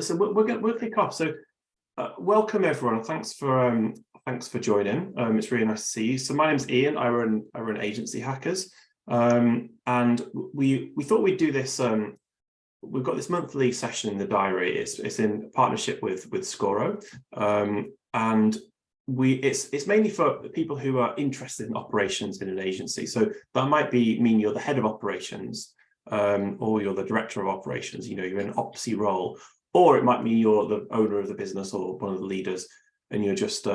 listen, we'll kick off. So welcome everyone. Thanks for joining. It's really nice to see you. So my name's Ian. I run Agency Hackers, and we thought we'd do this. We've got this monthly session in the diary. It's in partnership with Scoro, and it's mainly for people who are interested in operations in an agency. So that might mean you're the head of operations, or you're the director of operations. You know, you're in an opsy role, or it might mean you're the owner of the business or one of the leaders, and you're just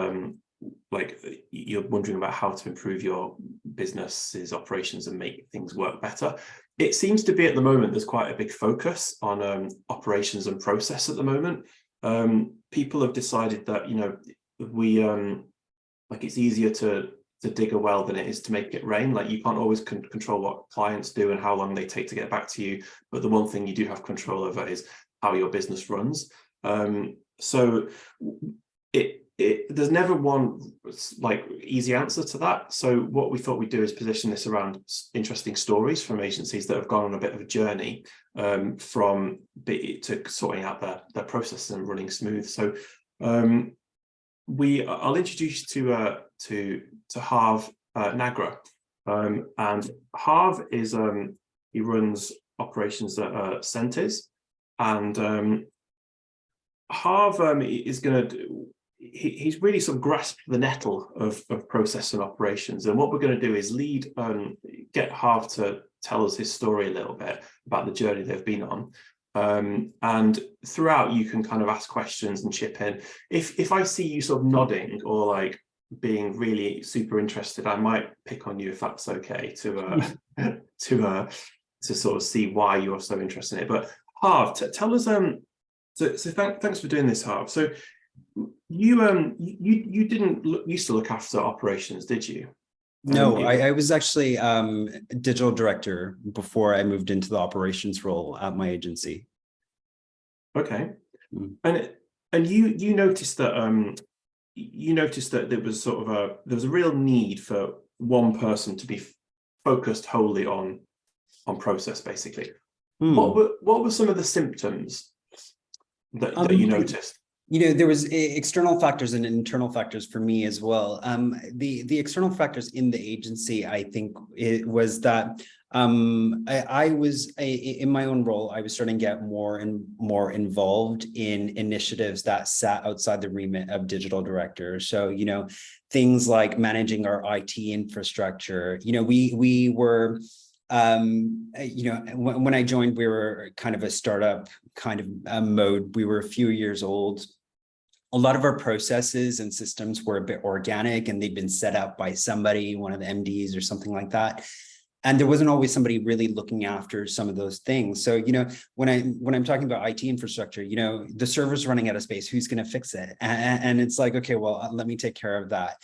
like you're wondering about how to improve your business's operations and make things work better. It seems to be at the moment there's quite a big focus on operations and process at the moment. People have decided that, you know, we like it's easier to dig a well than it is to make it rain. Like you can't always control what clients do and how long they take to get back to you, but the one thing you do have control over is how your business runs. So there's never one like easy answer to that. So what we thought we'd do is position this around interesting stories from agencies that have gone on a bit of a journey from to sorting out their process and running smooth. So I'll introduce you to Harv Nagra, and Harv is he runs operations at SAENTYS, and Harv is going to he's really sort of grasped the nettle of process and operations, and what we're going to do is get Harv to tell us his story a little bit about the journey they've been on. And throughout you can kind of ask questions and chip in. If I see you sort of nodding or like being really super interested, I might pick on you if that's okay to sort of see why you're so interested in it. But Harv, tell us thanks for doing this, Harv. So you didn't used to look after operations, did you? No, I was actually digital director before I moved into the operations role at my agency. Okay, and you noticed that there was sort of there was a real need for one person to be focused wholly on process, basically. What were some of the symptoms that you noticed? You know, there was external factors and internal factors for me as well. The external factors in the agency, I think, it was that I was in my own role, I was starting to get more and more involved in initiatives that sat outside the remit of digital directors. So, you know, things like managing our IT infrastructure. You know, we were you know, when I joined, we were kind of a startup kind of mode. We were a few years old. A lot of our processes and systems were a bit organic, and they'd been set up by somebody, one of the MDs or something like that. And there wasn't always somebody really looking after some of those things. So, you know, when I'm talking about IT infrastructure, you know, the server's running out of space, who's going to fix it? And it's like, okay, well, let me take care of that.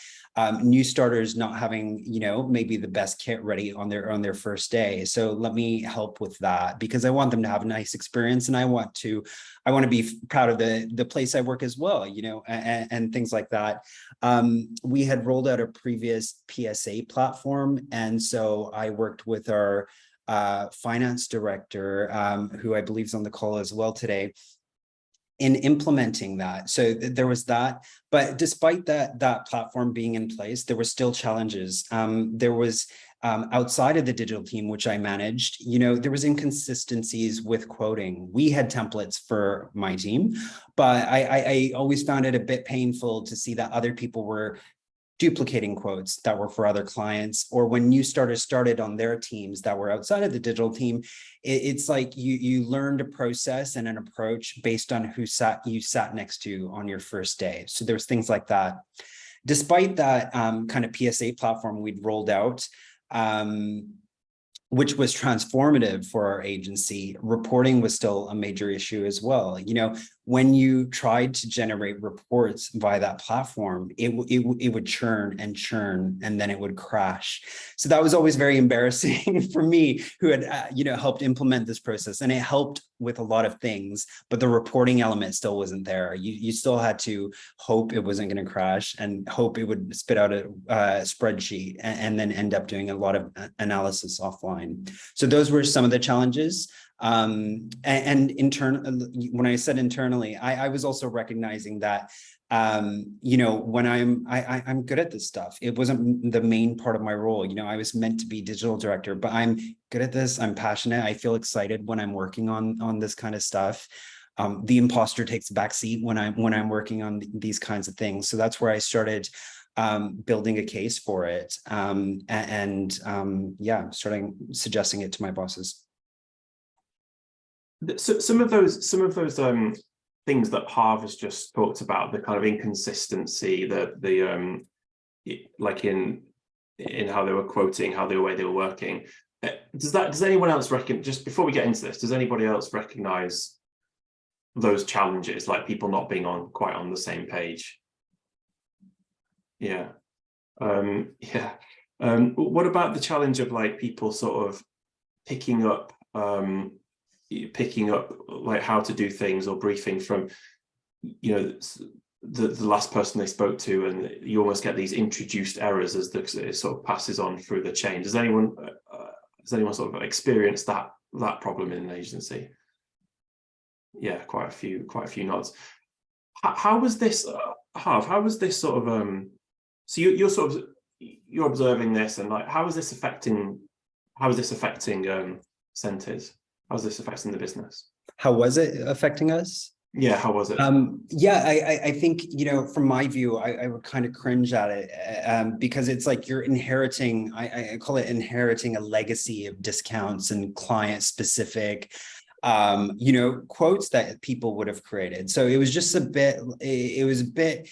New starters not having, you know, maybe the best kit ready on their first day. So let me help with that, because I want them to have a nice experience, and I want to be proud of the place I work as well, you know, and things like that. We had rolled out a previous PSA platform, and so I worked with our finance director, who I believe is on the call as well today, in implementing that. So there was that, but despite that platform being in place, there were still challenges. There was outside of the digital team, which I managed, you know, there was inconsistencies with quoting. We had templates for my team, but I always found it a bit painful to see that other people were duplicating quotes that were for other clients, or when new starters started on their teams that were outside of the digital team, it's like you learned a process and an approach based on who you sat next to on your first day. So there's things like that. Despite that kind of PSA platform we'd rolled out, which was transformative for our agency, reporting was still a major issue as well. You know, when you tried to generate reports via that platform, it would churn, and then it would crash. So that was always very embarrassing for me, who had you know, helped implement this process, and it helped with a lot of things, but the reporting element still wasn't there. You still had to hope it wasn't going to crash, and hope it would spit out a spreadsheet, and then end up doing a lot of analysis offline. So those were some of the challenges. And when I said internally, I was also recognizing that, you know, when I'm good at this stuff. It wasn't the main part of my role. You know, I was meant to be digital director, but I'm good at this. I'm passionate. I feel excited when I'm working on this kind of stuff. The imposter takes a backseat when I'm working on these kinds of things. So that's where I started building a case for it, yeah, starting suggesting it to my bosses. So some of those things that Harv has just talked about, the kind of inconsistency, the like in how they were quoting, how the way they were working. Does anyone else just before we get into this, does anybody else recognize those challenges, like people not being quite on the same page? Yeah. Yeah. What about the challenge of like people sort of picking up like how to do things, or briefing from, you know, the last person they spoke to, and you almost get these introduced errors as it sort of passes on through the chain. Does anyone sort of experience that problem in an agency? Yeah, quite a few nods. How was this, Harv? How was this sort of so you're observing this, and like how is this affecting SAENTYS? How's this affecting the business? How was it affecting us? Yeah, how was it? Yeah, I think, you know, from my view, I would kind of cringe at it, because it's like you're inheriting, I call it inheriting a legacy of discounts and client specific, you know, quotes that people would have created. So it was just a bit, it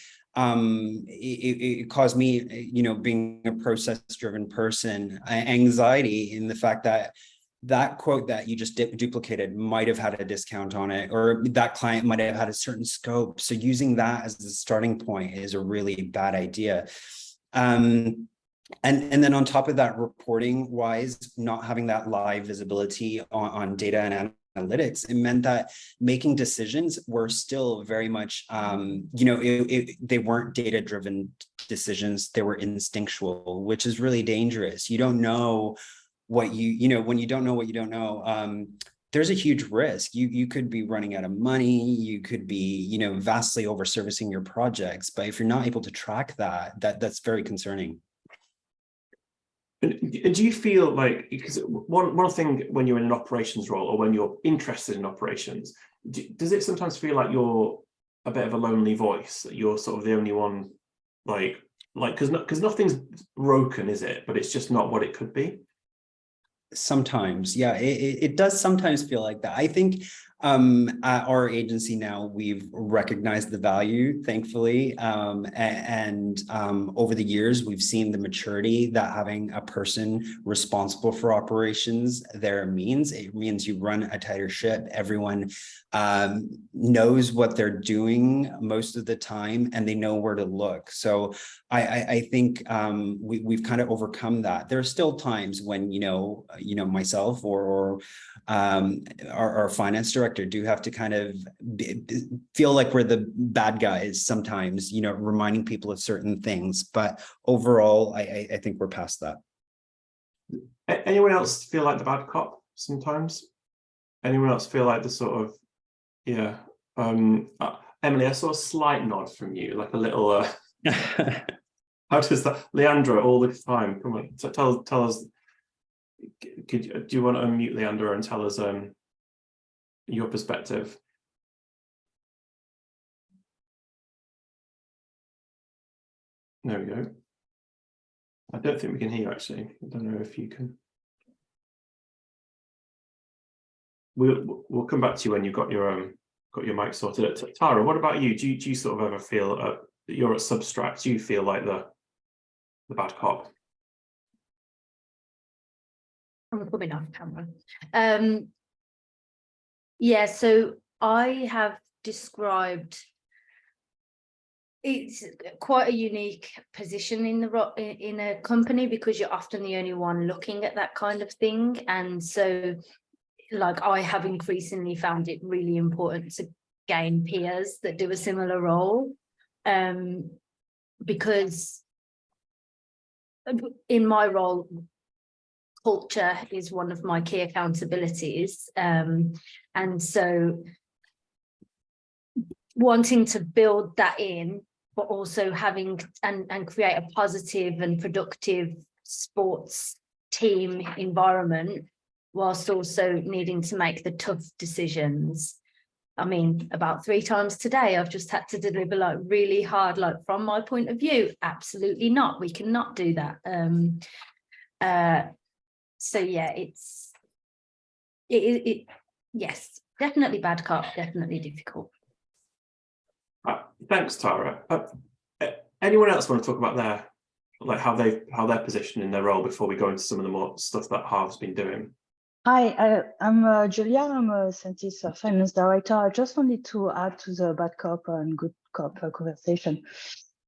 caused me, you know, being a process driven person, anxiety in the fact that that quote that you just duplicated might have had a discount on it, or that client might have had a certain scope. So using that as the starting point is a really bad idea. And then on top of that, reporting wise, not having that live visibility on data and analytics, it meant that making decisions were still very much, you know, they weren't data driven decisions. They were instinctual, which is really dangerous. You don't know what you know, when you don't know what you don't know, there's a huge risk. You could be running out of money. You could be, you know, vastly over servicing your projects. But if you're not able to track that's very concerning. And do you feel like, because one thing when you're in an operations role, or when you're interested in operations, does it sometimes feel like you're a bit of a lonely voice, that you're sort of the only one, like because nothing's broken, is it? But it's just not what it could be. Sometimes, yeah, it does sometimes feel like that. I think at our agency now, we've recognized the value, thankfully, and over the years, we've seen the maturity that having a person responsible for operations there means. It means you run a tighter ship. Everyone knows what they're doing most of the time, and they know where to look. So I think we've kind of overcome that. There are still times when, you know, myself or our finance director do have to kind of feel like we're the bad guys sometimes, you know, reminding people of certain things. But overall, I think we're past that. Anyone else feel like the bad cop sometimes? Anyone else feel like the sort of, yeah, Emily, I saw a slight nod from you, like a little how does that, Leandra, all the time? Come on, so tell us. Do you want to unmute Leandra and tell us your perspective? There we go. I don't think we can hear you, actually. I don't know if you can. We'll come back to you when you've got your mic sorted. Tara, what about you? Do you sort of ever feel you're at Substract? Do you feel like the bad cop? I'm coming off camera. Yeah, so I have described, it's quite a unique position in a company, because you're often the only one looking at that kind of thing. And so, like, I have increasingly found it really important to gain peers that do a similar role, because in my role, culture is one of my key accountabilities. And so wanting to build that in, but also having and create a positive and productive sports team environment, whilst also needing to make the tough decisions. I mean, about 3 times today, I've just had to deliver like really hard, like from my point of view, absolutely not. We cannot do that. So yeah, yes, definitely bad cop, definitely difficult. Thanks, Tara. Anyone else want to talk about their, like how they're positioned in their role before we go into some of the more stuff that Harv's been doing? Hi, I'm Julia. I'm a SAENTYS finance director. I just wanted to add to the bad cop and good cop conversation.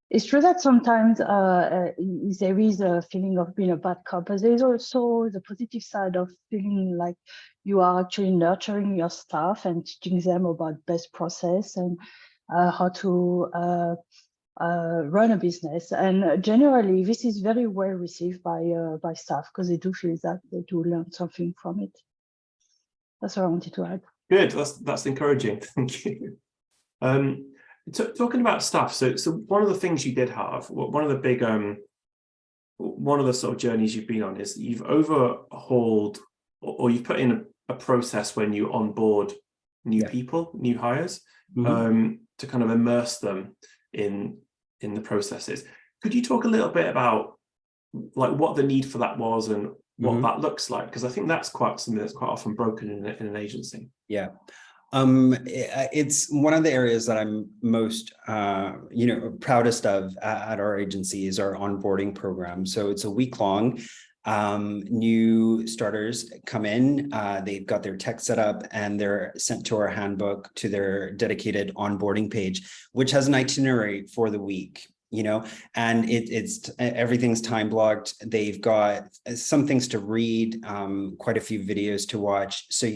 It's true that sometimes there is a feeling of being a bad cop, but there is also the positive side of feeling like you are actually nurturing your staff and teaching them about best process and how to run a business. And generally, this is very well received by staff because they do feel that they do learn something from it. That's what I wanted to add. Good, that's encouraging. Thank you. Talking about staff, so one of the things you did have, one of the big one of the sort of journeys you've been on is you've overhauled or you've put in a process when you onboard new people, new hires, to kind of immerse them in the processes. Could you talk a little bit about like what the need for that was and what that looks like? Because I think that's quite something that's quite often broken in an agency. Yeah. It's one of the areas that I'm most, proudest of at our agency is our onboarding program. So it's a week long. New starters come in, they've got their tech set up and they're sent to our handbook, to their dedicated onboarding page, which has an itinerary for the week. And it's everything's time blocked. They've got some things to read, quite a few videos to watch. So,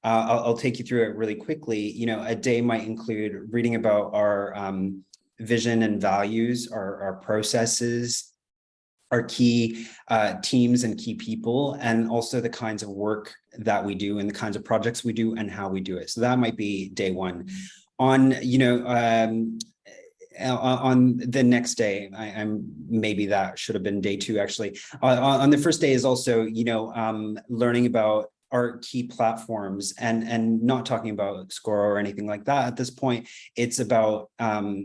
I'll take you through it really quickly. A day might include reading about our vision and values, our processes, our key teams and key people, and also the kinds of work that we do and the kinds of projects we do and how we do it. So that might be day one. On the next day, maybe that should have been day two, actually. On the first day is also, learning about our key platforms and not talking about Scoro or anything like that. At this point, it's about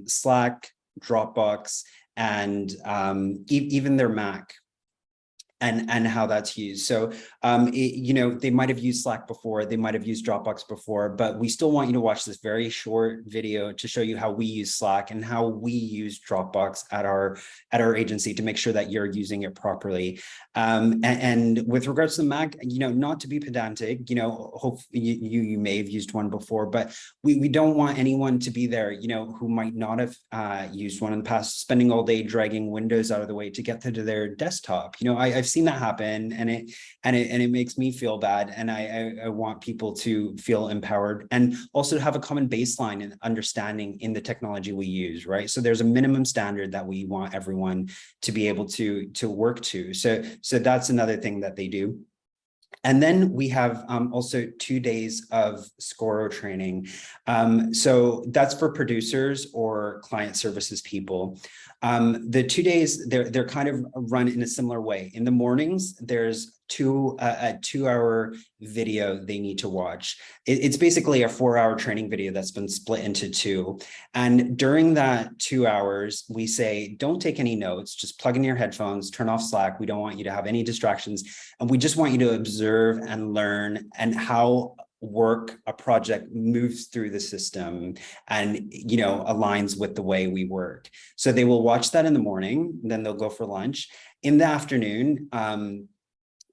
Slack, Dropbox, and even their Mac. And how that's used. So, they might have used Slack before, they might have used Dropbox before, but we still want you to watch this very short video to show you how we use Slack and how we use Dropbox at our agency to make sure that you're using it properly. And with regards to the Mac, not to be pedantic, hopefully you may have used one before, but we don't want anyone to be there, who might not have used one in the past, spending all day dragging Windows out of the way to get to their desktop. I've seen that happen, and it makes me feel bad, and I want people to feel empowered and also to have a common baseline and understanding in the technology we use, right? So there's a minimum standard that we want everyone to be able to work to. So that's another thing that they do. And then we have also 2 days of Scoro training. So that's for producers or client services people. The 2 days, they're kind of run in a similar way. In the mornings, there's a 2-hour video they need to watch. It's basically a 4-hour training video that's been split into 2. And during that 2 hours, we say, don't take any notes, just plug in your headphones, turn off Slack. We don't want you to have any distractions. And we just want you to observe and learn and how a project moves through the system and aligns with the way we work. So they will watch that in the morning, then they'll go for lunch. In the afternoon,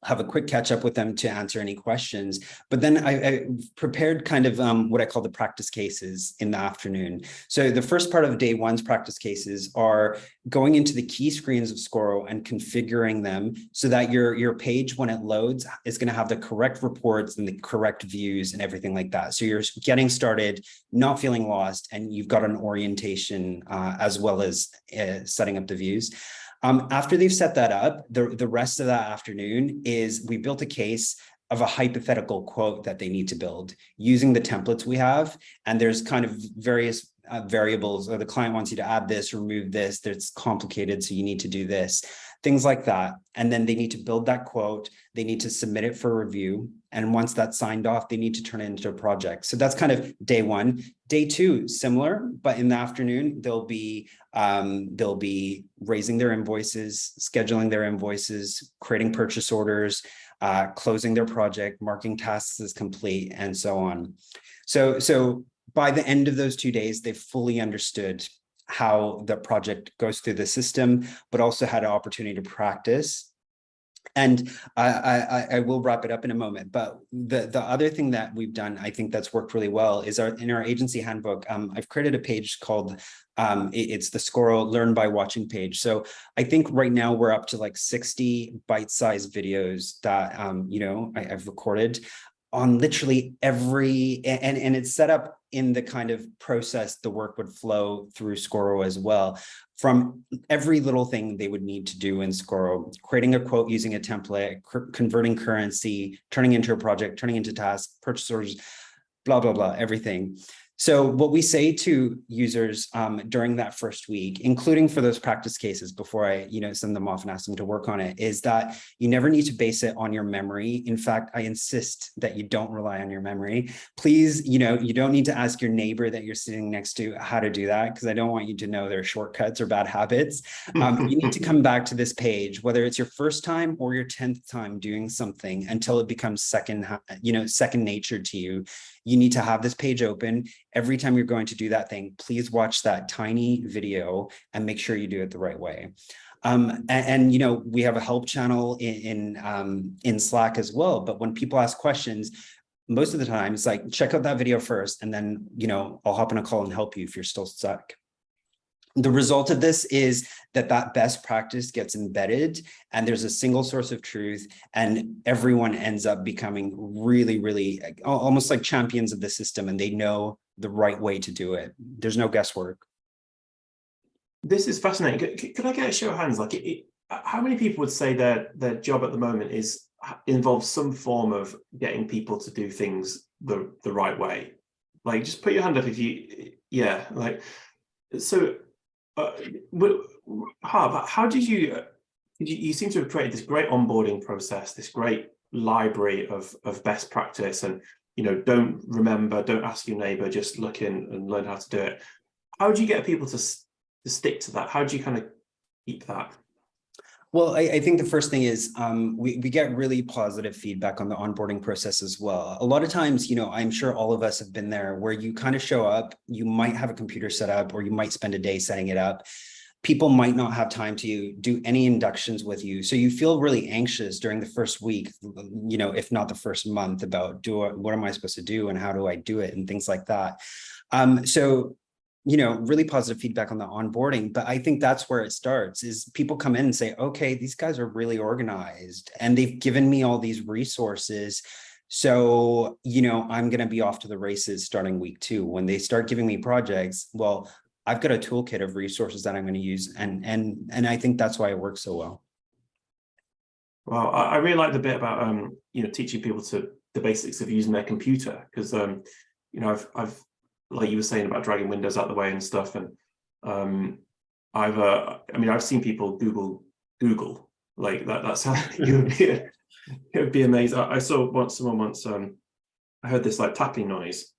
have a quick catch up with them to answer any questions. But then I prepared kind of what I call the practice cases in the afternoon. So the first part of day one's practice cases are going into the key screens of Scoro and configuring them so that your page, when it loads, is going to have the correct reports and the correct views and everything like that. So you're getting started, not feeling lost, and you've got an orientation as well as setting up the views. After they've set that up, the rest of that afternoon is we built a case of a hypothetical quote that they need to build using the templates we have. And there's kind of various variables, or the client wants you to add this, remove this, that's complicated, so you need to do this, things like that. And then they need to build that quote, they need to submit it for review. And once that's signed off, they need to turn it into a project. So that's kind of day one. Day two, similar, but in the afternoon, they'll be raising their invoices, scheduling their invoices, creating purchase orders, closing their project, marking tasks as complete, and so on. So by the end of those 2 days, they've fully understood how the project goes through the system, but also had an opportunity to practice. And I will wrap it up in a moment, but the other thing that we've done, I think that's worked really well, is in our agency handbook, I've created a page called, it's the Scoro Learn by Watching page. So I think right now we're up to like 60 bite-sized videos that, I've recorded on literally every, and it's set up in the kind of process the work would flow through Scoro as well, from every little thing they would need to do in Scoro, creating a quote using a template, converting currency, turning into a project, turning into tasks, purchase orders, blah, blah, blah, everything. So what we say to users during that first week, including for those practice cases before I send them off and ask them to work on it, is that you never need to base it on your memory. In fact, I insist that you don't rely on your memory. Please, you don't need to ask your neighbor that you're sitting next to how to do that, because I don't want you to know their shortcuts or bad habits. You need to come back to this page, whether it's your first time or your 10th time doing something, until it becomes second nature to you. You need to have this page open. Every time you're going to do that thing, please watch that tiny video and make sure you do it the right way. We have a help channel in Slack as well. But when people ask questions, most of the time it's like, check out that video first, and then, I'll hop on a call and help you if you're still stuck. The result of this is that best practice gets embedded, and there's a single source of truth, and everyone ends up becoming really, really almost like champions of the system, and they know the right way to do it. There's no guesswork. This is fascinating. Could I get a show of hands? How many people would say their job at the moment involves some form of getting people to do things the right way? Like, just put your hand up if you, yeah, like, so. Harv, how did you seem to have created this great onboarding process, this great library of best practice, and don't ask your neighbor, just look in and learn how to do it. How do you get people to stick to that? How do you kind of keep that? Well, I think the first thing is we get really positive feedback on the onboarding process as well. A lot of times, I'm sure all of us have been there, where you kind of show up, you might have a computer set up, or you might spend a day setting it up. People might not have time to do any inductions with you. So you feel really anxious during the first week, if not the first month, about what am I supposed to do and how do I do it and things like that. Really positive feedback on the onboarding. But I think that's where it starts, is people come in and say, okay, these guys are really organized and they've given me all these resources. So, I'm going to be off to the races starting week 2. When they start giving me projects, well, I've got a toolkit of resources that I'm going to use. And I think that's why it works so well. Well, I really like the bit about, teaching people the basics of using their computer, because, I've like you were saying about dragging windows out the way and stuff, and I've seen people Google like that. That's how it would be amazing. I saw someone once. I heard this like tapping noise,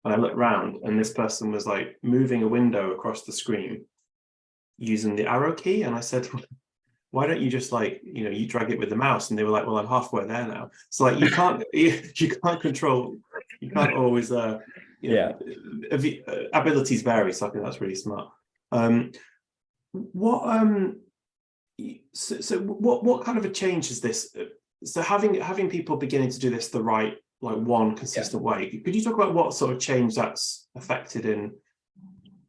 and I looked round, and this person was like moving a window across the screen using the arrow key, and I said, why don't you just you drag it with the mouse? And they were like, well, I'm halfway there now. So like you can't control, you can't always abilities vary. So I think that's really smart. What kind of a change is this? So having people beginning to do this the right, one consistent way. Could you talk about what sort of change that's affected in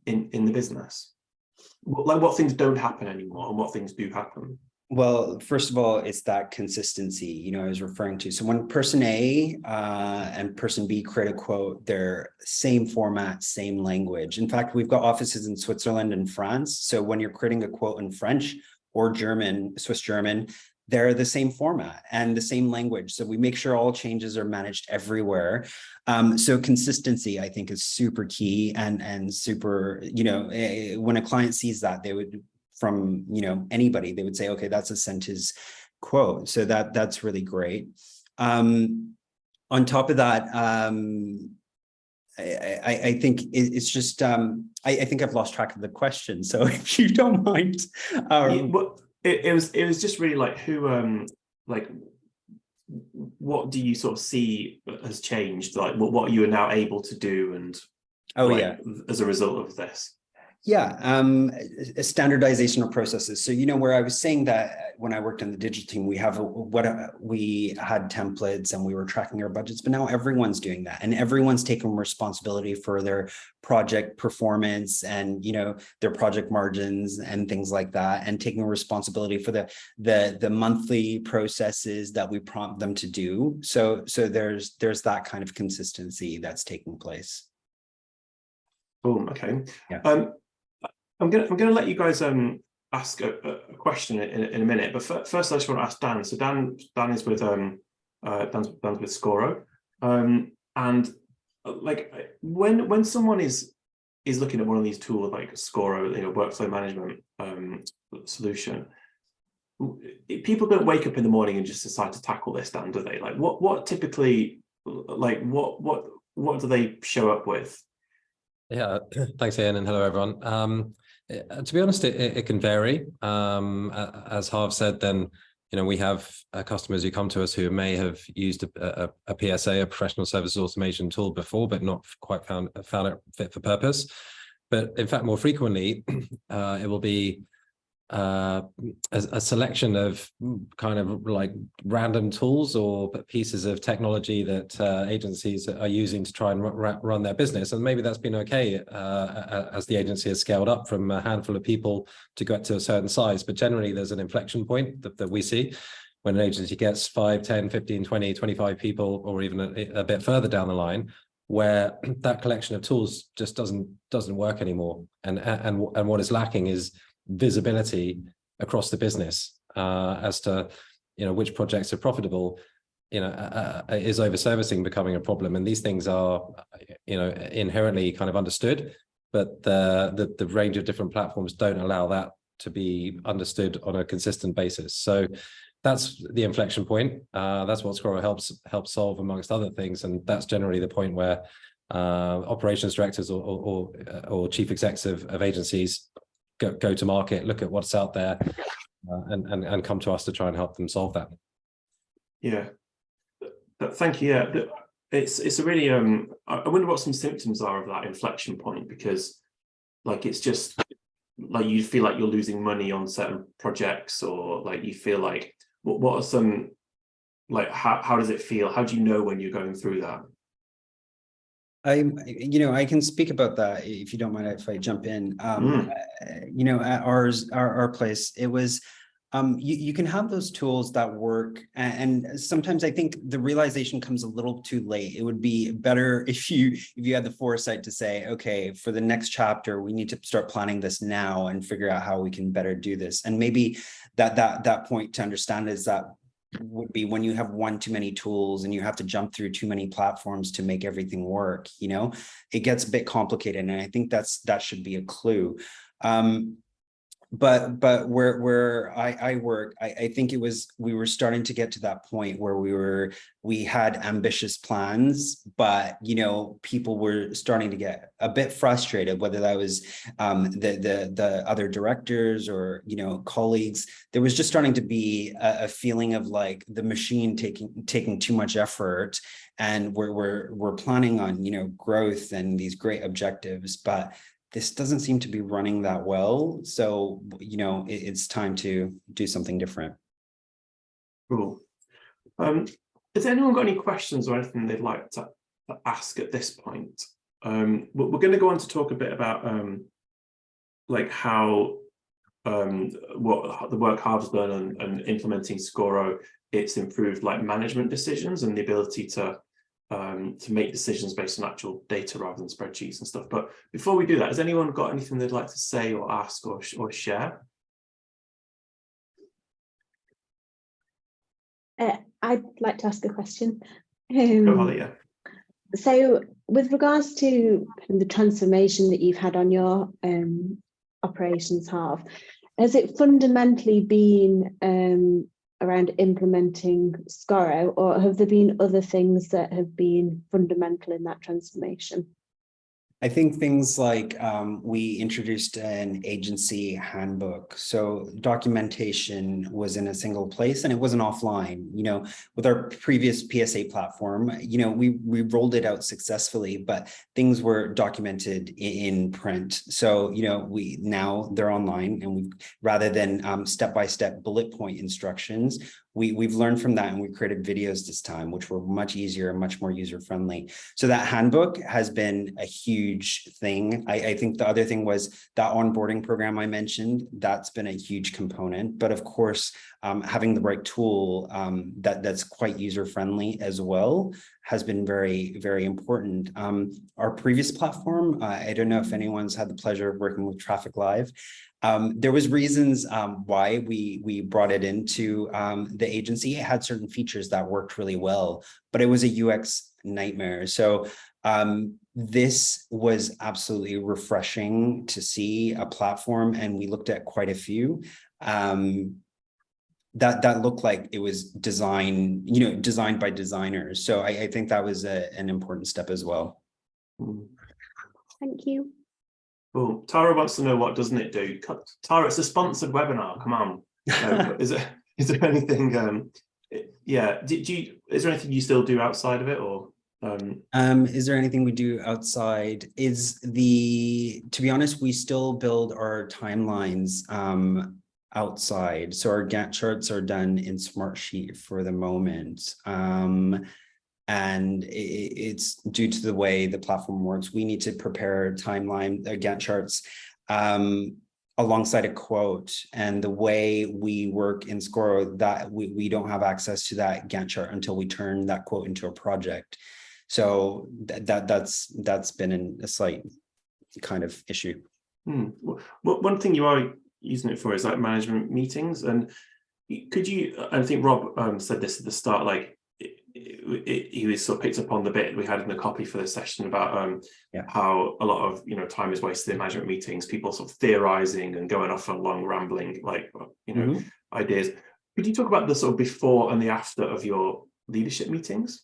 the business? What things don't happen anymore and what things do happen? Well, first of all, it's that consistency, you know, I was referring to. So when person A and person B create a quote, they're same format, same language. In fact, we've got offices in Switzerland and France. So when you're creating a quote in French or German, Swiss German, they're the same format and the same language. So we make sure all changes are managed everywhere. So consistency, I think, is super key and super, you know, when a client sees that, they would, from, you know, anybody, they would say, okay, that's a SAENTYS quote. So that's really great. On top of that, I think it's just, I think I've lost track of the question. So if you don't mind. It was just really like who, like, what do you sort of see has changed? Like what you are now able to do and as a result of this? Yeah, a standardization of processes. So, you know, where I was saying that when I worked on the digital team, we have we had templates and we were tracking our budgets, but now everyone's doing that and everyone's taking responsibility for their project performance and, you know, their project margins and things like that, and taking responsibility for the monthly processes that we prompt them to do. So there's that kind of consistency that's taking place. Boom. Okay. Yeah. I'm gonna let you guys ask a question in a minute, but first I just want to ask Dan. So Dan is with Dan's with Scoro, and like when someone is looking at one of these tools like Scoro, you know, workflow management solution, people don't wake up in the morning and just decide to tackle this, Dan, do they? Like what typically, like what do they show up with? Yeah, thanks, Ian, and hello, everyone. To be honest, it can vary. As Harv said, then, you know, we have customers who come to us who may have used a PSA, a professional services automation tool before, but not quite found it fit for purpose. But in fact, more frequently, it will be a selection of kind of like random tools or pieces of technology that agencies are using to try and run their business. And maybe that's been okay as the agency has scaled up from a handful of people to get to a certain size. But generally, there's an inflection point that we see when an agency gets 5, 10, 15, 20, 25 people, or even a bit further down the line, where that collection of tools just doesn't work anymore. And what is lacking is visibility across the business as to, you know, which projects are profitable. You know, is over-servicing becoming a problem? And these things are, you know, inherently kind of understood, but the range of different platforms don't allow that to be understood on a consistent basis. So that's the inflection point. That's what Scoro helps solve, amongst other things, and that's generally the point where operations directors or chief execs of agencies go to market, look at what's out there, and come to us to try and help them solve that. Yeah, thank you. Yeah, it's a really I wonder what some symptoms are of that inflection point, because like it's just like you feel like you're losing money on certain projects, or like you feel like what are some, like how does it feel? How do you know when you're going through that? You know, I can speak about that if you don't mind if I jump in. You know, at our place, it was, you can have those tools that work, and sometimes I think the realization comes a little too late. It would be better if you had the foresight to say, okay, for the next chapter, we need to start planning this now and figure out how we can better do this. And maybe that point to understand is that would be when you have one too many tools and you have to jump through too many platforms to make everything work, you know, it gets a bit complicated. And I think that should be a clue. But where I work, I think we were starting to get to that point where we had ambitious plans, but, you know, people were starting to get a bit frustrated, whether that was the other directors or, you know, colleagues. There was just starting to be a feeling of like the machine taking too much effort, and we're planning on, you know, growth and these great objectives, but this doesn't seem to be running that well. So, you know, it's time to do something different. Cool. Has anyone got any questions or anything they'd like to ask at this point? We're going to go on to talk a bit about like how what the work Harv's done and implementing Scoro, it's improved like management decisions and the ability to make decisions based on actual data rather than spreadsheets and stuff. But before we do that, has anyone got anything they'd like to say or ask or share? I'd like to ask a question. Go, Holly, yeah. So with regards to the transformation that you've had on your operations, Harv, has it fundamentally been around implementing Scoro, or have there been other things that have been fundamental in that transformation? I think things like we introduced an agency handbook. So documentation was in a single place and it wasn't offline. You know, with our previous PSA platform, you know, we rolled it out successfully, but things were documented in print. So, you know, now they're online, and we, rather than step-by-step bullet point instructions, we've learned from that, and we created videos this time, which were much easier and much more user-friendly. So that handbook has been a huge thing. I think the other thing was that onboarding program I mentioned. That's been a huge component. But of course, having the right tool that's quite user-friendly as well has been very, very important. Our previous platform, I don't know if anyone's had the pleasure of working with Traffic Live. There was reasons why we brought it into the agency. It had certain features that worked really well, but it was a UX nightmare. So this was absolutely refreshing to see a platform, and we looked at quite a few that looked like it was designed by designers. So I think that was an important step as well. Thank you. Cool. Tara wants to know, what doesn't it do? Tara, it's a sponsored webinar. Come on. Is there anything? Yeah. Is there anything you still do outside of it, or? Is there anything we do outside? To be honest, we still build our timelines outside. So our Gantt charts are done in Smartsheet for the moment. And it's due to the way the platform works. We need to prepare timeline, Gantt charts alongside a quote. And the way we work in Scoro, that we don't have access to that Gantt chart until we turn that quote into a project. So that's been a slight kind of issue. One thing you are using it for is like management meetings. And could you, I think Rob said this at the start, like he was sort of picked up on the bit we had in the copy for this session about how a lot of time is wasted in management meetings, people sort of theorizing and going off on long rambling ideas. Could you talk about the sort of before and the after of your leadership meetings?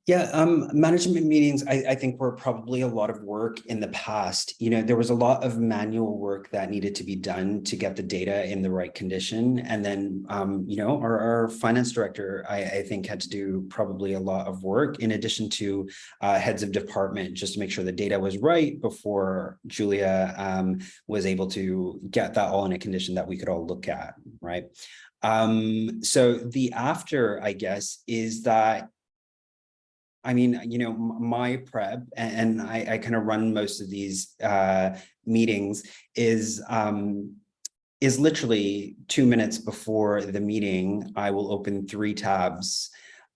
Yeah, management meetings, I think were probably a lot of work in the past. There was a lot of manual work that needed to be done to get the data in the right condition. And then, our finance director, I think, had to do probably a lot of work in addition to heads of department, just to make sure the data was right before Julia was able to get that all in a condition that we could all look at, right? So the after, I guess, is that my prep, and I kind of run most of these meetings, is literally 2 minutes before the meeting, I will open 3 tabs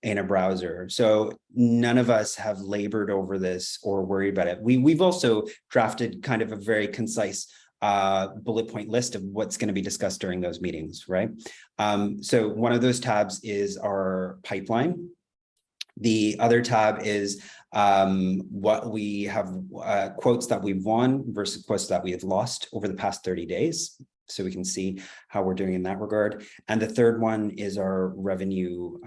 in a browser. So none of us have labored over this or worried about it. We've also drafted kind of a very concise bullet point list of what's going to be discussed during those meetings, right? So one of those tabs is our pipeline. The other tab is what we have, quotes that we've won versus quotes that we have lost over the past 30 days. So we can see how we're doing in that regard. And the third one is our revenue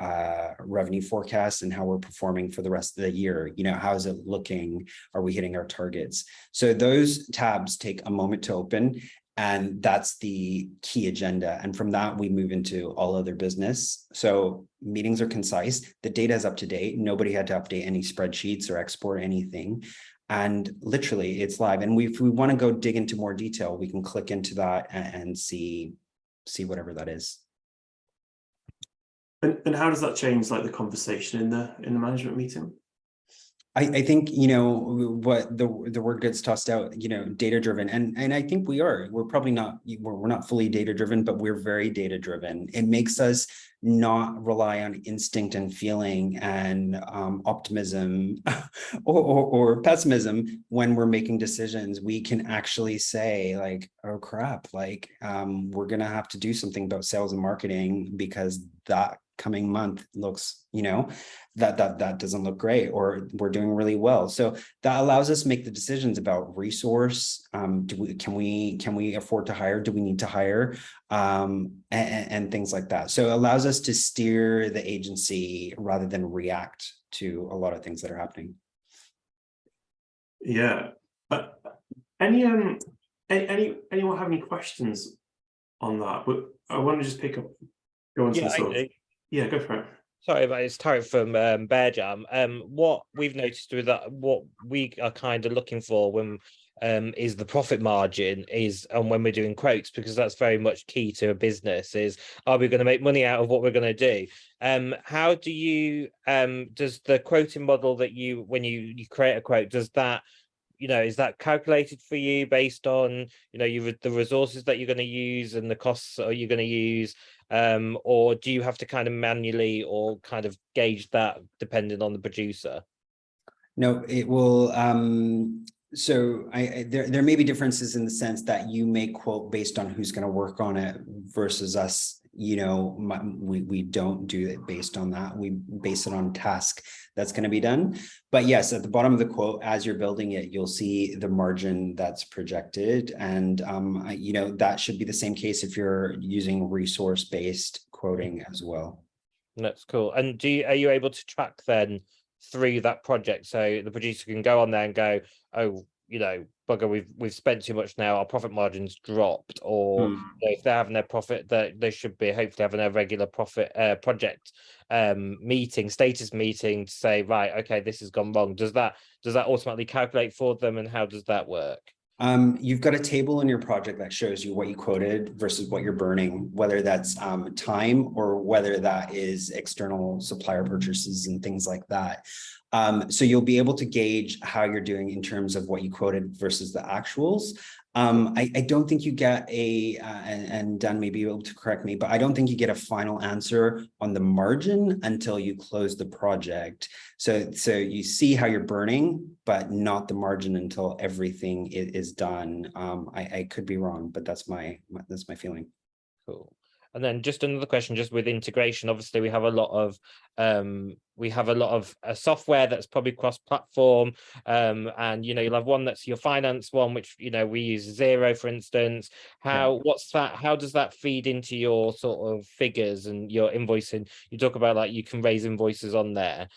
forecast and how we're performing for the rest of the year. How is it looking? Are we hitting our targets? So those tabs take a moment to open. And that's the key agenda. And from that, we move into all other business. So meetings are concise. The data is up to date. Nobody had to update any spreadsheets or export anything. And literally, it's live. And if we want to go dig into more detail, we can click into that and see whatever that is. And how does that change, like, the conversation in the management meeting? I think, you know, what the word gets tossed out, you know, data driven. And I think we're probably not, we're not fully data driven, but we're very data driven. It makes us not rely on instinct and feeling and optimism or pessimism when we're making decisions. We can actually say like, oh crap, like we're gonna have to do something about sales and marketing because that coming month looks, you know, that doesn't look great, or we're doing really well. So that allows us to make the decisions about resource. Can we afford to hire? Do we need to hire? And things like that. So it allows us to steer the agency rather than react to a lot of things that are happening. Yeah. Anyone have any questions on that? But I want to just pick up, go on to the sort of, yeah, go for it. Sorry, but it's Tarek from Bear Jam. What we've noticed with that, what we are kind of looking for when is the profit margin and when we're doing quotes, because that's very much key to a business, is are we going to make money out of what we're going to do? How do you does the quoting model that you, when you create a quote, does that, you know, is that calculated for you based on, you know, the resources that you're going to use and the costs are you going to use, or do you have to kind of manually or kind of gauge that depending on the producer? No, it will. So there may be differences in the sense that you may quote based on who's going to work on it versus us. You know, we don't do it based on that. We base it on task that's going to be done. But yes, at the bottom of the quote, as you're building it, you'll see the margin that's projected. And, you know, that should be the same case if you're using resource-based quoting as well. That's cool. And are you able to track then through that project, so the producer can go on there and go, oh, you know, bugger, we've spent too much now, our profit margin's dropped, or you know, if they're having their profit, that they should be hopefully having a regular profit project status meeting to say, right, okay, this has gone wrong. Does that automatically calculate for them, and how does that work? You've got a table in your project that shows you what you quoted versus what you're burning, whether that's time or whether that is external supplier purchases and things like that. So you'll be able to gauge how you're doing in terms of what you quoted versus the actuals. I don't think you get and Dan may be able to correct me, but I don't think you get a final answer on the margin until you close the project. So you see how you're burning, but not the margin until everything is done. I could be wrong, but that's my feeling. Cool. And then just another question, just with integration, obviously we have a lot of software that's probably cross-platform, and you know, you'll have one that's your finance one, which, you know, we use Xero, for instance. How does that feed into your sort of figures and your invoicing? You talk about like you can raise invoices on there.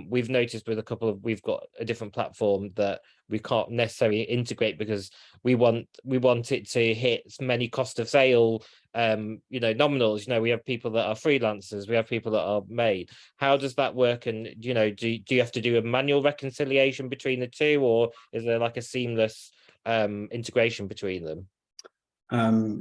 We've noticed with we've got a different platform that we can't necessarily integrate because we want it to hit as many cost of sale, you know, nominals. You know, we have people that are freelancers, we have people that are made. How does that work? And, you know, do you have to do a manual reconciliation between the two, or is there like a seamless integration between them?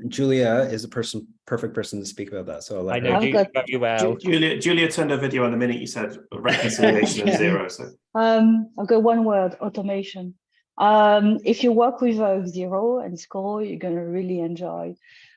Julia is the perfect person to speak about that. So I know Julia very well. Julia turned her video on the minute you said reconciliation of Xero. So I've got one word: automation. If you work with Xero and Scoro, you're going to really enjoy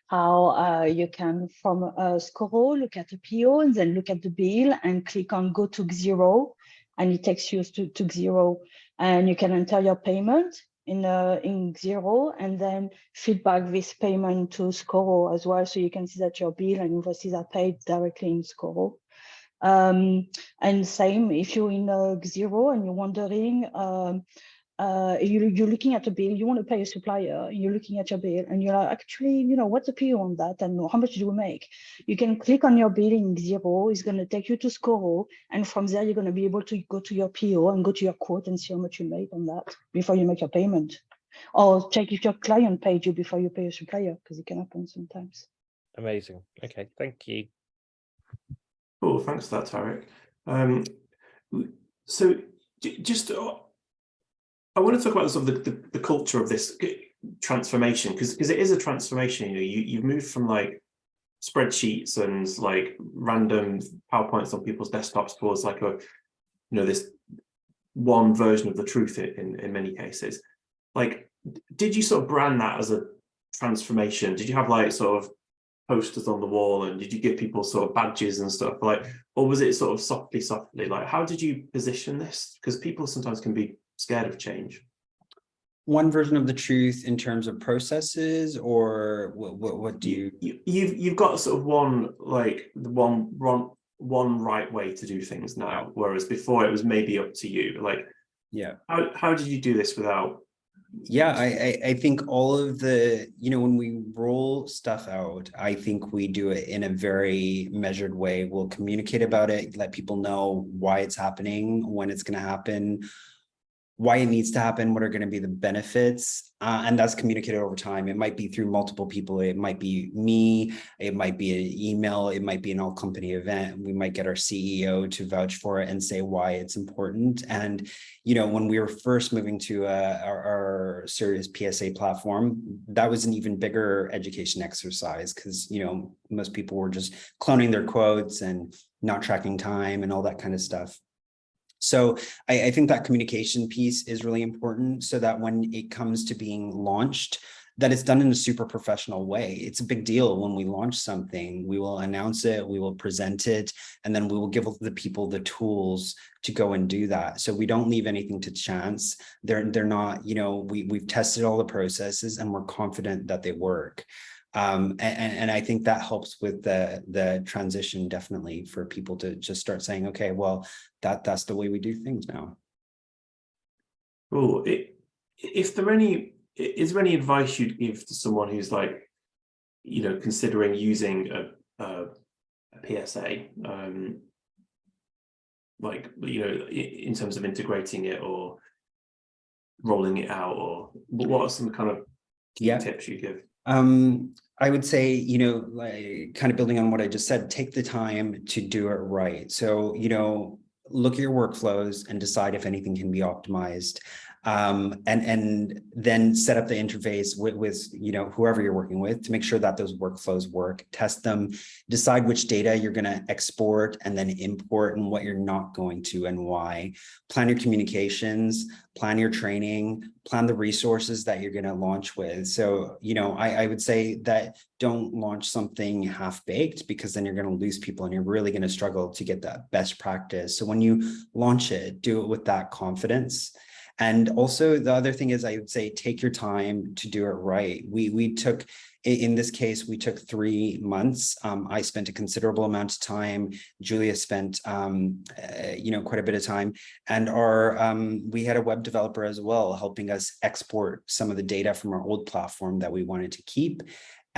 how you can, from Scoro, look at the PO and then look at the bill and click on go to Xero, and it takes you to Xero, and you can enter your payment in Xero and then feedback this payment to Scoro as well, so you can see that your bill and invoices are paid directly in Scoro. And same if you're in Xero and you're wondering, you're looking at a bill, you want to pay a supplier, you're looking at your bill and you're like, actually, you know, what's the PO on that and how much do we make? You can click on your bill in Xero, it's going to take you to Scoro, and from there you're going to be able to go to your PO and go to your quote and see how much you made on that before you make your payment, or check if your client paid you before you pay a supplier, because it can happen sometimes. Amazing. Okay, thank you. cool, thanks for that, Tarek. So just I want to talk about the sort of the culture of this transformation, because it is a transformation. You know, you've moved from like spreadsheets and like random PowerPoints on people's desktops towards like a, you know, this one version of the truth in many cases. Like, did you sort of brand that as a transformation? Did you have like sort of posters on the wall, and did you give people sort of badges and stuff, like, or was it sort of softly, like, how did you position this? Because people sometimes can be scared of change. One version of the truth in terms of processes, or what do you? You've got sort of one, like the one right way to do things now, whereas before it was maybe up to you. Like, Yeah. How did you do this without? Yeah, I think all of the, when we roll stuff out, I think we do it in a very measured way. We'll communicate about it, let people know why it's happening, when it's going to happen, why it needs to happen, what are going to be the benefits, and that's communicated over time. It might be through multiple people. It might be me, it might be an email, it might be an all-company event. We might get our CEO to vouch for it and say why it's important. And when we were first moving to our serious PSA platform, that was an even bigger education exercise, because most people were just cloning their quotes and not tracking time and all that kind of stuff. So I think that communication piece is really important, so that when it comes to being launched, that it's done in a super professional way. It's a big deal when we launch something. We will announce it, we will present it, and then we will give the people the tools to go and do that. So we don't leave anything to chance. They're not, we've tested all the processes and we're confident that they work. And I think that helps with the transition, definitely, for people to just start saying, okay, well, that's the way we do things now. Cool. Is there any advice you'd give to someone who's like, considering using a PSA, like, in terms of integrating it or rolling it out, or what are some kind of key tips you give? I would say, like, kind of building on what I just said, take the time to do it right. So, look at your workflows and decide if anything can be optimized. And then set up the interface with whoever you're working with to make sure that those workflows work, test them, decide which data you're going to export and then import, and what you're not going to and why. Plan your communications, plan your training, plan the resources that you're going to launch with. So, I would say that don't launch something half-baked, because then you're going to lose people and you're really going to struggle to get that best practice. So when you launch it, do it with that confidence. And also the other thing is, I would say, take your time to do it right. We took, in this case, we took 3 months. I spent a considerable amount of time. Julia spent, quite a bit of time. And we had a web developer as well, helping us export some of the data from our old platform that we wanted to keep,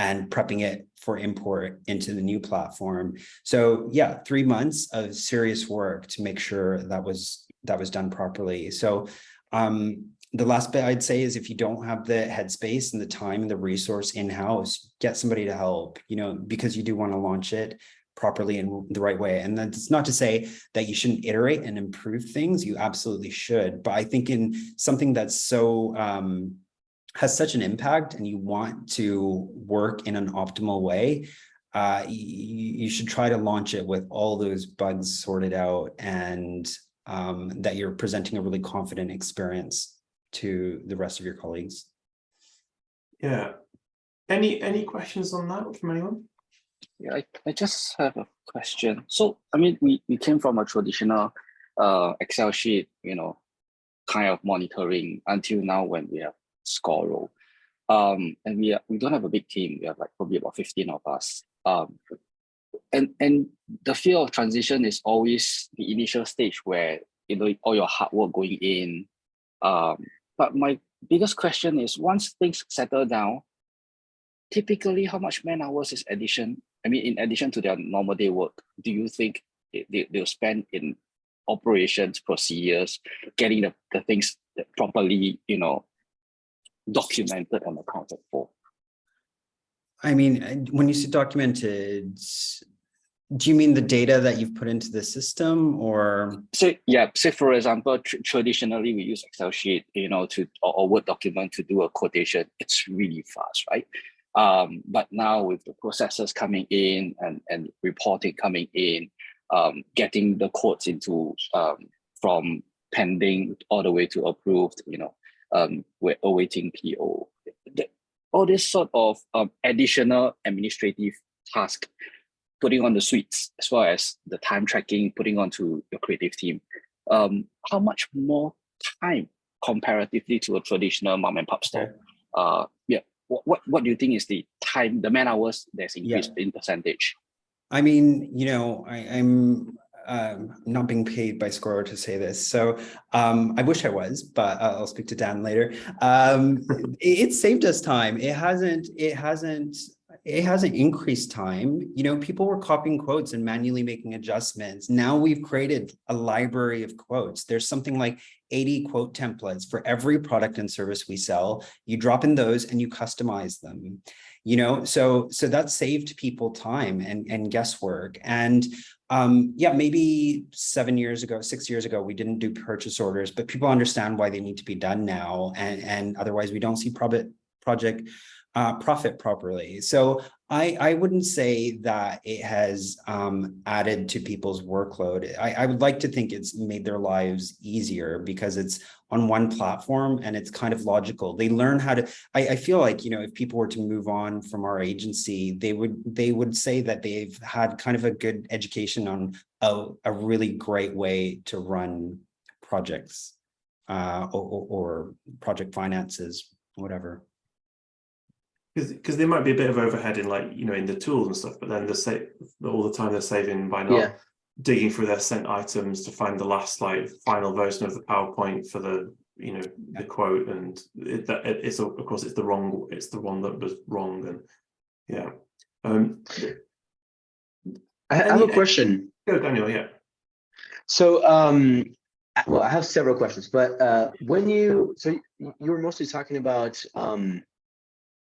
and prepping it for import into the new platform. So yeah, 3 months of serious work to make sure that was done properly. So the last bit I'd say is, if you don't have the headspace and the time and the resource in-house, get somebody to help, because you do want to launch it properly in the right way. And that's not to say that you shouldn't iterate and improve things. You absolutely should. But I think in something that's so has such an impact, and you want to work in an optimal way, you should try to launch it with all those bugs sorted out, and that you're presenting a really confident experience to the rest of your colleagues. Yeah. Any questions on that from anyone? Yeah, I just have a question. So, I mean, we came from a traditional Excel sheet, kind of monitoring, until now when we have Scoro. And we don't have a big team. We have like probably about 15 of us. And the fear of transition is always the initial stage where all your hard work going in. But my biggest question is, once things settle down, typically how much man hours is addition? I mean, in addition to their normal day work, do you think they'll spend in operations, procedures, getting the things properly, documented and accounted for? I mean, when you say documented, do you mean the data that you've put into the system, or? Say for example, traditionally we use Excel sheet, or Word document to do a quotation. It's really fast, right? But now with the processes coming in and reporting coming in, getting the quotes into from pending all the way to approved, we're awaiting PO. All this sort of additional administrative task, putting on the suites, as well as the time tracking, putting onto your creative team. How much more time comparatively to a traditional mom and pop store? What do you think is the time, the man hours that's increased in percentage? I mean, I'm not being paid by Scoro to say this, so I wish I was, but I'll speak to Dan later. It saved us time. It hasn't increased time. People were copying quotes and manually making adjustments. Now we've created a library of quotes. There's something like 80 quote templates for every product and service we sell. You drop in those and you customize them. So that saved people time and guesswork. And maybe 6 years ago, we didn't do purchase orders, but people understand why they need to be done now. And otherwise we don't see profit properly. So I wouldn't say that it has added to people's workload. I would like to think it's made their lives easier because it's on one platform and it's kind of logical. They learn how to, I feel like, if people were to move on from our agency, they would say that they've had kind of a good education on a really great way to run projects or project finances, whatever. Because there might be a bit of overhead in in the tools and stuff, but then all the time they're saving by not digging through their sent items to find the last final version of the PowerPoint for the the quote, and it's of course it's the one that was wrong, and I have a question. Go, Daniel. Yeah. So well, I have several questions, but when you were mostly talking about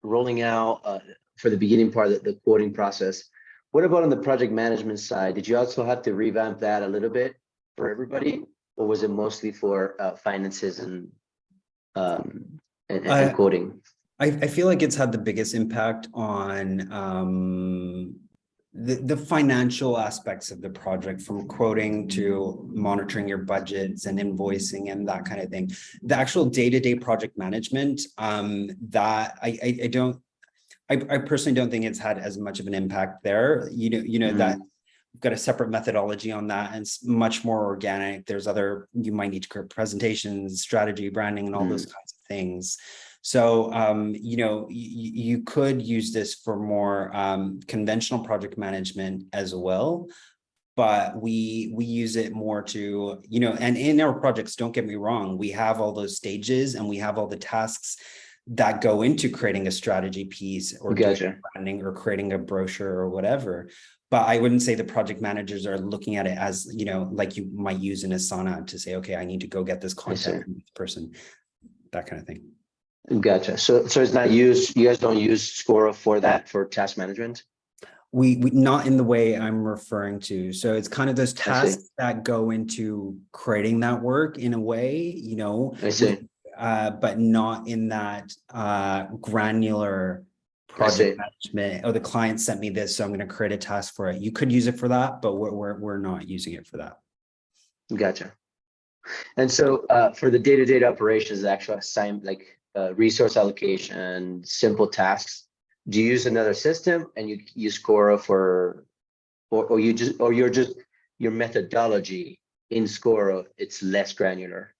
rolling out for the beginning part of the quoting process. What about on the project management side? Did you also have to revamp that a little bit for everybody, or was it mostly for finances and quoting? I feel like it's had the biggest impact on the financial aspects of the project, from quoting to monitoring your budgets and invoicing and that kind of thing. The actual day-to-day project management, that I personally don't think it's had as much of an impact there. That we've got a separate methodology on that, and it's much more organic. There's you might need to create presentations, strategy, branding, and all those kinds of things. So, you could use this for more conventional project management as well, but we use it more to, and in our projects, don't get me wrong, we have all those stages and we have all the tasks that go into creating a strategy piece or doing branding or creating a brochure or whatever. But I wouldn't say the project managers are looking at it as, like you might use in Asana to say, okay, I need to go get this content from this person, that kind of thing. Gotcha. So it's not used. You guys don't use Scoro for that, for task management? We not in the way I'm referring to. So it's kind of those tasks that go into creating that work in a way, I see. But not in that granular project management. Oh, the client sent me this, so I'm going to create a task for it. You could use it for that, but we're not using it for that. Gotcha. And so for the day-to-day operations, actual assignment, resource allocation, simple tasks, do you use another system and you use Scoro your methodology in Scoro, it's less granular?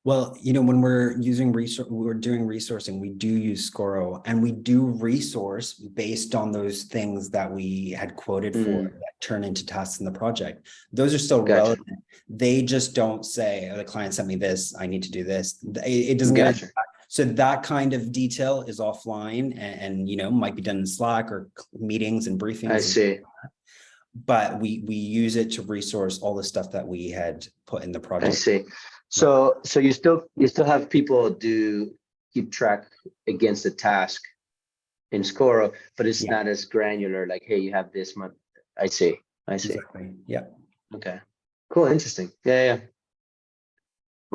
Well, when we're doing resourcing, we do use Scoro, and we do resource based on those things that we had quoted for that turn into tasks in the project. Those are still relevant. They just don't say, oh, the client sent me this, I need to do this. It doesn't get into that. So that kind of detail is offline and might be done in Slack or meetings and briefings. I see. But we use it to resource all the stuff that we had put in the project. I see. So you still have people keep track against the task in Scoro, but it's not as granular. Like, hey, you have this month. I see. Exactly. Yeah. Okay. Cool. Interesting. Yeah.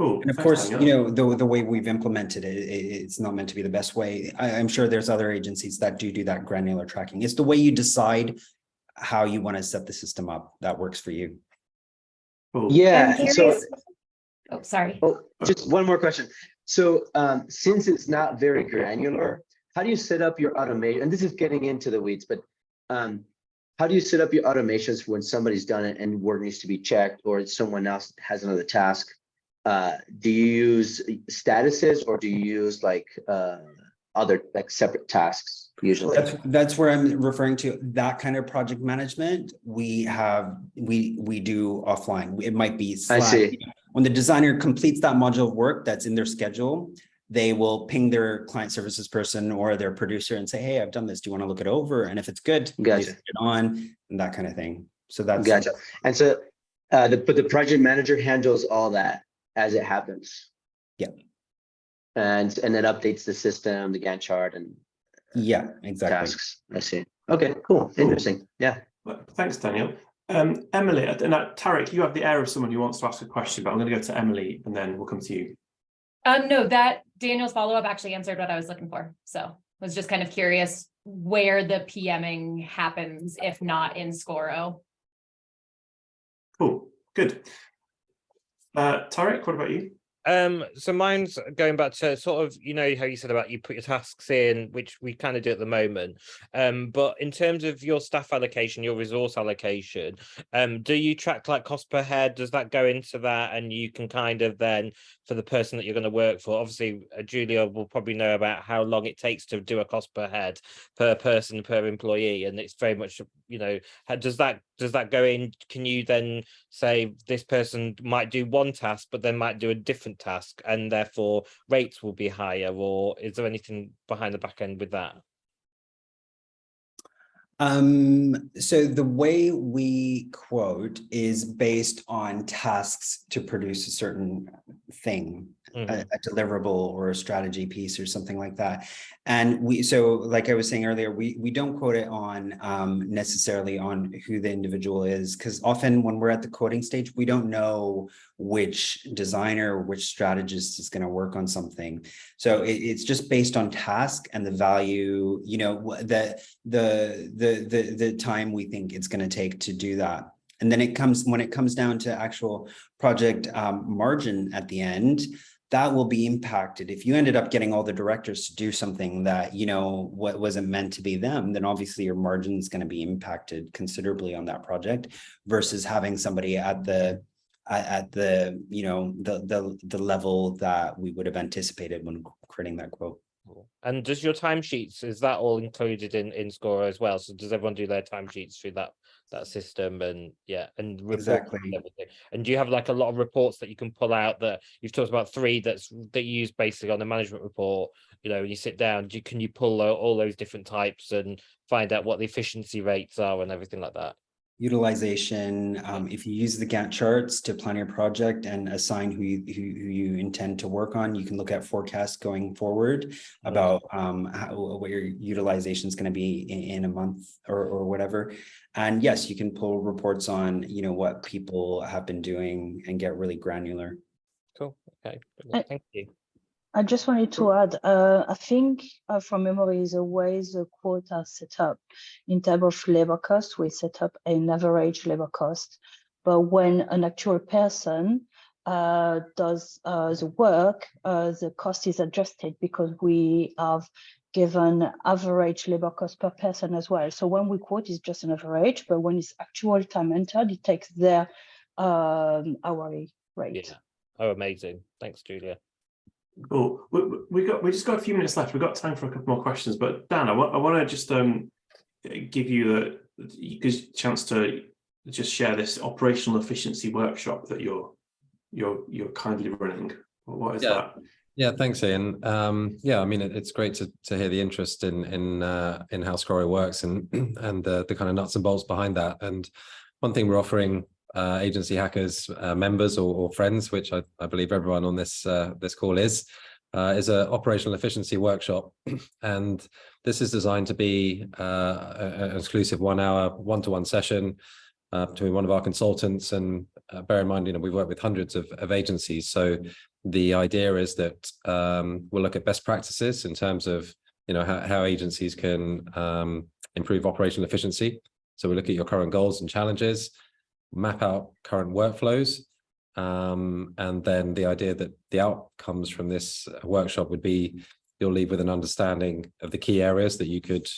Ooh, and of course, the way we've implemented it, it's not meant to be the best way. I'm sure there's other agencies that do that granular tracking. It's the way you decide how you want to set the system up that works for you. Yeah. Oh, sorry. Oh, just one more question. So since it's not very granular, how do you set up your automation? And this is getting into the weeds, but how do you set up your automations when somebody's done it and work needs to be checked, or someone else has another task? Do you use statuses, or do you use like other like separate tasks usually? That's where I'm referring to. That kind of project management we do offline. It might be Slack. I see. When the designer completes that module of work that's in their schedule, they will ping their client services person or their producer and say, hey, I've done this. Do you want to look it over? And if it's good, Gotcha. they send it on and that kind of thing. So that's Gotcha. And so but the project manager handles all that as it happens. Yeah. And it updates the system, the Gantt chart, and yeah, exactly. tasks. I see. Okay, cool. Interesting. Yeah. Well, thanks, Daniel. Emily, and Tarek, you have the air of someone who wants to ask a question, but I'm going to go to Emily and then we'll come to you. No, that Daniel's follow-up actually answered what I was looking for. So I was just kind of curious where the PMing happens, if not in Scoro. Cool, good. Tarek, what about you? So mine's going back to sort of, you know, how you said about you put your tasks in, which we kind of do at the moment. But in terms of your staff allocation, your resource allocation, do you track like cost per head? Does that go into that? And you can kind of then, for the person that you're going to work for, obviously Julia will probably know about how long it takes to do a cost per head, per person, per employee. And it's very much, you know, does that go in? Can you then say this person might do one task, but then might do a different task, and therefore rates will be higher? Or is there anything behind the back end with that? So the way we quote is based on tasks to produce a certain thing, a deliverable or a strategy piece or something like that. And so like I was saying earlier, we don't quote it on necessarily on who the individual is, because often when we're at the quoting stage, we don't know which designer or which strategist is going to work on something. So it's just based on task and the value, you know, the time we think it's going to take to do that. And then when it comes down to actual project margin at the end, that will be impacted. If you ended up getting all the directors to do something that, you know, what wasn't meant to be them, then obviously your margin is going to be impacted considerably on that project versus having somebody at the you know, the level that we would have anticipated when creating that quote. And does your timesheets, is that all included in Scoro as well? So does everyone do their timesheets through that system? And yeah, and exactly and everything. And do you have like a lot of reports that you can pull out? That you've talked about 3 that you use basically on the management report, you know, when you sit down, can you pull all those different types and find out what the efficiency rates are and everything like that? Utilization, if you use the Gantt charts to plan your project and assign who you intend to work on, you can look at forecasts going forward about what your utilization is going to be in a month or whatever. And yes, you can pull reports on, you know, what people have been doing and get really granular. Cool. Okay. Thank you. I just wanted to add, I think from memory, the way the quotes are set up in terms of labor cost, we set up an average labor cost. But when an actual person does the work, the cost is adjusted because we have given average labor cost per person as well. So when we quote, it's just an average, but when it's actual time entered, it takes their hourly rate. Yeah. Oh, amazing. Thanks, Julia. Cool. We just got a few minutes left. We've got time for a couple more questions, but Dan, I want to just give you the chance to just share this operational efficiency workshop that you're kindly running. What is that? Yeah, thanks, Ian. Yeah, I mean, it's great to hear the interest in how Scoro works and the kind of nuts and bolts behind that. And one thing we're offering agency hackers members or friends, which I believe everyone on this call is an operational efficiency workshop. And this is designed to be an exclusive 1 hour one-to-one session between one of our consultants. And bear in mind, you know, we've worked with hundreds of agencies. So the idea is that we'll look at best practices in terms of, you know, how agencies can improve operational efficiency. So we look at your current goals and challenges, map out current workflows, And then the idea that the outcomes from this workshop would be you'll leave with an understanding of the key areas that you could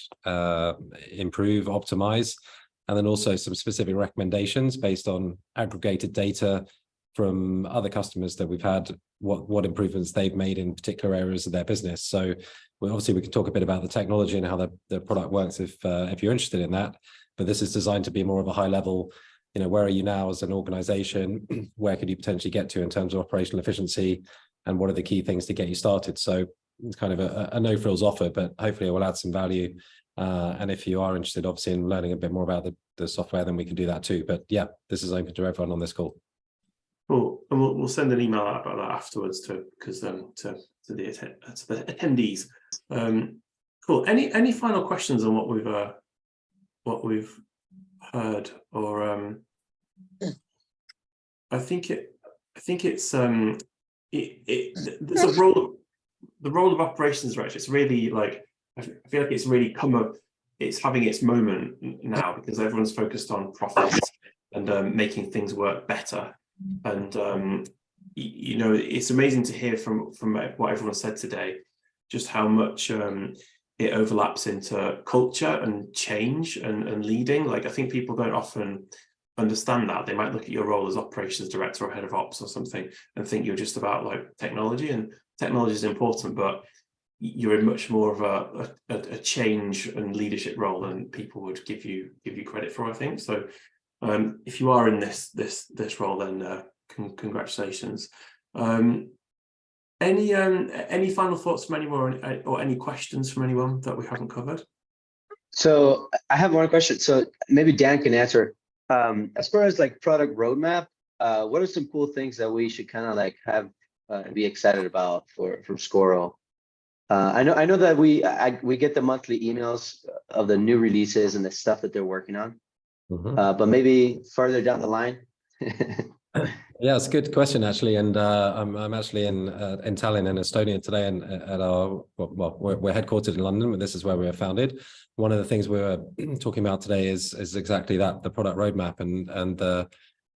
improve, optimize, and then also some specific recommendations based on aggregated data from other customers that we've had, what improvements they've made in particular areas of their business. So obviously we can talk a bit about the technology and how the product works if you're interested in that, but this is designed to be more of a high level, where are you now as an organization? Where could you potentially get to in terms of operational efficiency? And what are the key things to get you started? So it's kind of a no frills offer, but hopefully it will add some value. And if you are interested, obviously, in learning a bit more about the software, then we can do that too. But yeah, this is open to everyone on this call. Cool. And we'll send an email out about that afterwards to the attendees. Cool. Any final questions on what we've heard? Or I think it's the role of operations director. It's really like, I feel like it's really it's having its moment now, because everyone's focused on profits and making things work better. And it's amazing to hear from what everyone said today, just how much it overlaps into culture and change and leading. Like, I think people don't often understand that. They might look at your role as operations director or head of ops or something and think you're just about like technology, and technology is important, but you're in much more of a change and leadership role than people would give you credit for, I think. So if you are in this role, then congratulations. Any final thoughts from anyone, or any questions from anyone that we haven't covered? So I have one question. So maybe Dan can answer. As far as like product roadmap, what are some cool things that we should kind of like have be excited about from Scoro? I know that we get the monthly emails of the new releases and the stuff that they're working on. But maybe further down the line. Yeah, it's a good question actually, and I'm actually in Tallinn in Estonia today, and at our we're headquartered in London, but this is where we were founded. One of the things we were talking about today is exactly that, the product roadmap, and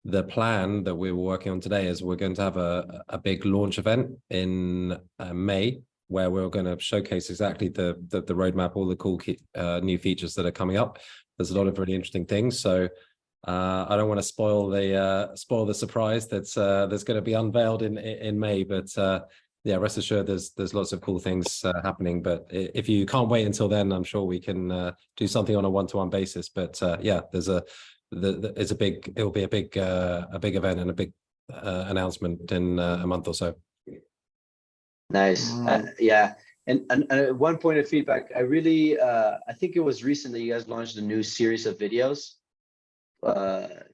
the plan that we were working on today is we're going to have a big launch event in May, where we're going to showcase exactly the roadmap, all the cool new features that are coming up. There's a lot of really interesting things, so I don't want to spoil the surprise that's going to be unveiled in May, but yeah, rest assured there's lots of cool things happening. But if you can't wait until then, I'm sure we can do something on a one-to-one basis. But yeah, it'll be a big event and a big announcement in a month or so. Nice. Yeah. And one point of feedback, I think it was recently you guys launched a new series of videos.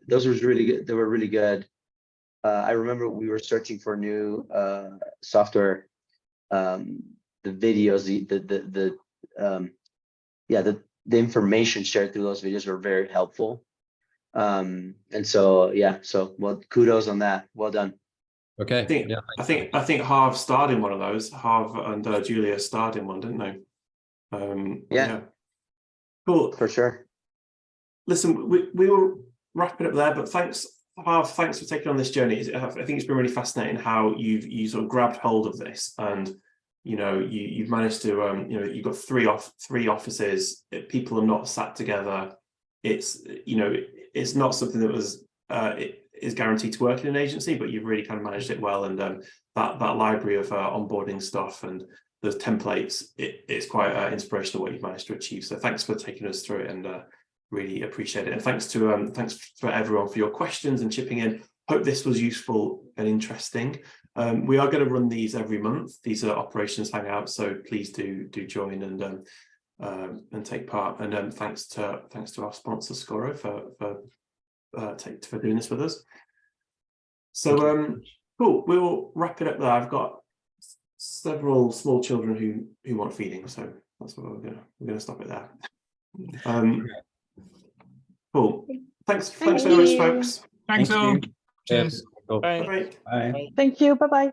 Those were really good. They were really good. I remember we were searching for new software. The videos, the information shared through those videos were very helpful. And so yeah, well, kudos on that. Well done. Okay. I think Harv starred in one of those. Harv and Julia starred in one, didn't they? Yeah. Cool. For sure. Listen, we will wrap it up there, but thanks, Harv, thanks for taking on this journey. I think it's been really fascinating how you sort of grabbed hold of this, and you've managed to you've got three offices. People are not sat together. It's it's not something that was is guaranteed to work in an agency, but you've really kind of managed it well. And that library of onboarding stuff and the templates, it's quite inspirational what you've managed to achieve. So thanks for taking us through it, and really appreciate it. And thanks for everyone for your questions and chipping in. Hope this was useful and interesting. We are going to run these every month. These are operations hangouts, so please do join and take part. And thanks to our sponsor Scoro for doing this with us. So cool. We'll wrap it up there. I've got several small children who want feeding, so that's what we're gonna stop it there. Cool. Thanks very much, folks. Thanks all. Cheers. Bye. Bye. Thank you. Bye-bye.